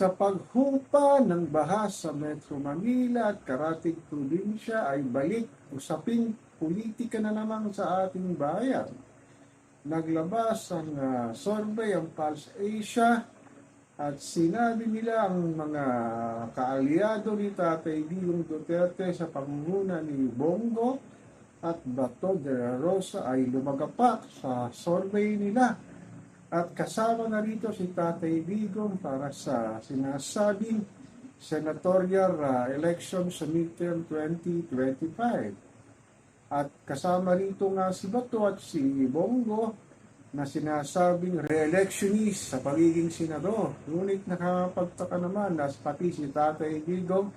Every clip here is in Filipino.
Sa paghupa ng baha sa Metro Manila at karatig probinsya ay balik usaping politika na naman sa ating bayan. Naglabas ang survey ang Pulse Asia at sinabi nila ang mga kaalyado ni Tatay Digong Duterte sa pangunguna ni Bongo at Bato de la Rosa ay lumagapak sa survey nila. At kasama na rito si Tatay Digong para sa sinasabing senatorial election sa midterm 2025. At kasama rito nga si Bato at si Bongo na sinasabing re-electionist sa pagiging senador. Ngunit nakapagtaka naman na pati si Tatay Digong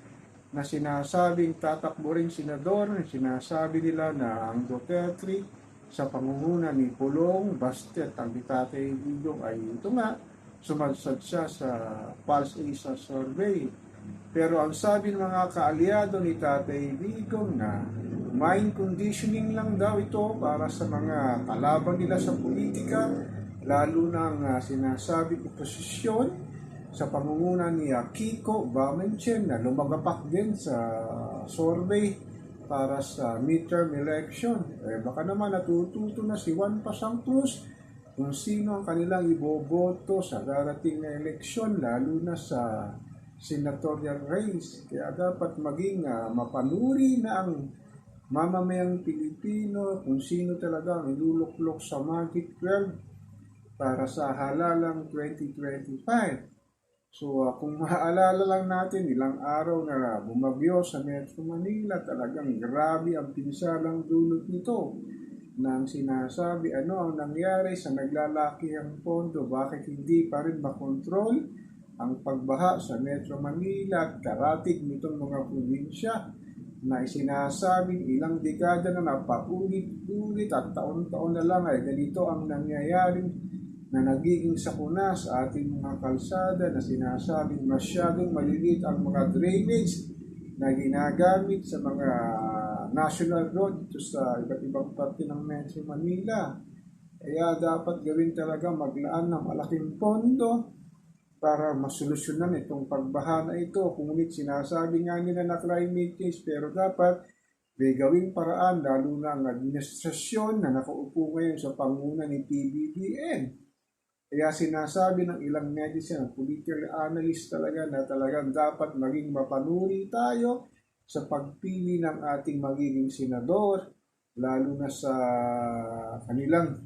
na sinasabing tatakbo rin senador, sinasabi nila na ang Duterte sa pangunguna ni Pulong Bastet ang Tatay Digong ay ito nga, sumadsad siya sa Pulse Asia survey. Pero ang sabi ng mga kaalyado ni Tatay Digong na mind conditioning lang daw ito para sa mga kalaban nila sa politika, lalo na sinasabing oposisyon sa pangunguna ni Kiko Bamenchen na lumagapak din sa survey para sa midterm election. Baka naman natututo na si Juan Pasang Cruz kung sino ang kanilang iboboto sa darating na eleksyon, lalo na sa senatorial race. Kaya dapat maging mapanuri na ang mamamayang Pilipino kung sino talaga ang iluluklok sa Magic 12 para sa halalang 2025. So kung maaalala lang natin, ilang araw na bumagyo sa Metro Manila, talagang grabe ang pinsalang dulot nito. Nang sinasabi ano ang nangyari sa naglalakihang pondo, bakit hindi pa rin makontrol ang pagbaha sa Metro Manila at karatig nitong mga probinsya na isinasabing ilang dekada na napaulit-ulit at taon-taon na lang ay ganito ang nangyayaring na nagiging sakuna sa ating mga kalsada na sinasabing masyadong maliliit ang mga drainage na ginagamit sa mga national road dito sa iba't ibang parte ng Metro Manila. Kaya dapat gawin talaga maglaan ng malaking pondo para masolusyonan itong pagbaha na ito. Ngunit sinasabi nga nila na climate change, pero dapat may gawing paraan, lalo na ang administrasyon na nakaupo ngayon sa panguna ni PBBM. Kaya sinasabi ng ilang netizen, political analyst talaga na talagang dapat maging mapanuri tayo sa pagpili ng ating magiging senador, lalo na sa kanilang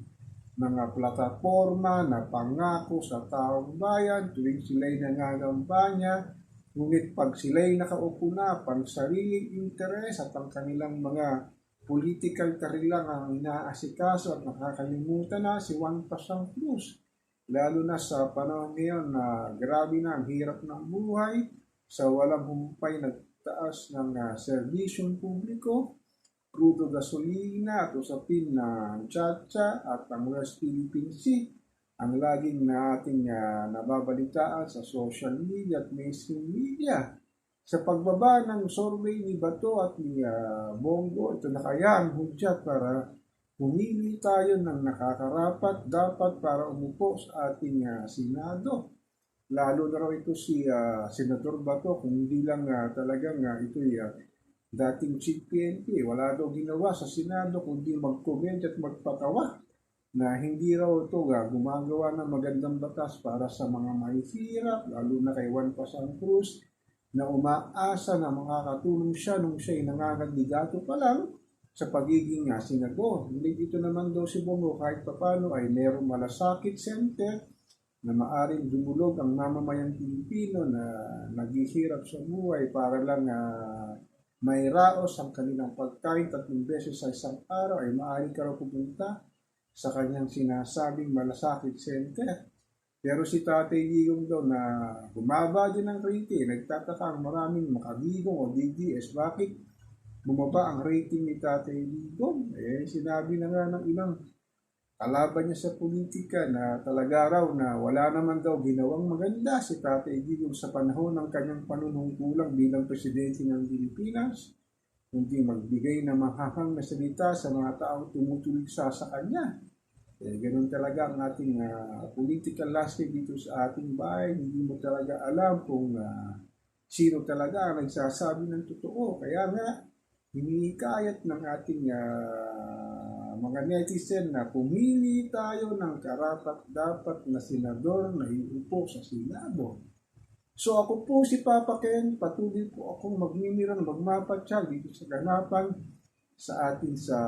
mga plataforma na pangako sa taong bayan tuwing sila'y nangangampanya. Ngunit pag sila'y nakaupo na, pang sariling interes at ang kanilang mga political karilang ang inaasikaso at nakakalimutan na si Juan Pasang Cruz. Lalo na sa panahon ngayon na grabe na ang hirap ng buhay, sa walang humpay nagtaas ng serbisyong publiko, crudo gasolina at usapin na tsa-tsa at ang West Philippine Sea, ang laging na ating nababalitaan sa social media at mainstream media. Sa pagbaba ng survey ni Bato at ni Bongo, ito na kaya ang hudyat para pumili tayo ng nakakarapat dapat para umupo sa ating Senado. Lalo na raw ito si Senator Bato, kung hindi lang talagang ito'y dating chief PNP. Wala daw ginawa sa Senado kundi mag-comment at magpatawa na hindi raw ito gumagawa ng magandang batas para sa mga mahihirap, lalo na kay Juan Pasang Cruz na umaasa na makakatulong siya nung siya'y nangangandidato pa lang sa pagiging senador. Hindi dito naman daw si Bongo kahit papano ay mayroong malasakit center na maaring dumulog ang mamamayang Pilipino na naghihirap sa buhay para lang may raos ang kanilang pagkain 3 beses sa isang araw, ay maaari ka raw pupunta sa kanyang sinasabing malasakit center. Pero si Tatay Digong daw na bumaba din ang rating, nagtataka ang maraming makabigong o DDS, bakit bumaba ang rating ni Tatay Digong? Sinabi na nga ng ilang kalaban niya sa politika na talaga raw na wala naman daw ginawang maganda si Tatay Digong sa panahon ng kanyang panunungkulan bilang presidente ng Pilipinas, kundi magbigay ng mahahang na salita sa mga taong tumutulig sa kanya. Ganun talaga ang ating political landscape dito sa ating bayan. Hindi mo talaga alam kung sino talaga ang nagsasabi ng totoo. Kaya nga, hinihikayat ng ating mga netizen na pumili tayo ng karapat-dapat na senador na iupo sa Senado. So ako po si Papa Ken, patuloy po akong magmimira, magmapatyal dito sa ganapan sa ating sa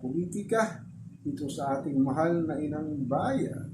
politika, dito sa ating mahal na inang bayan.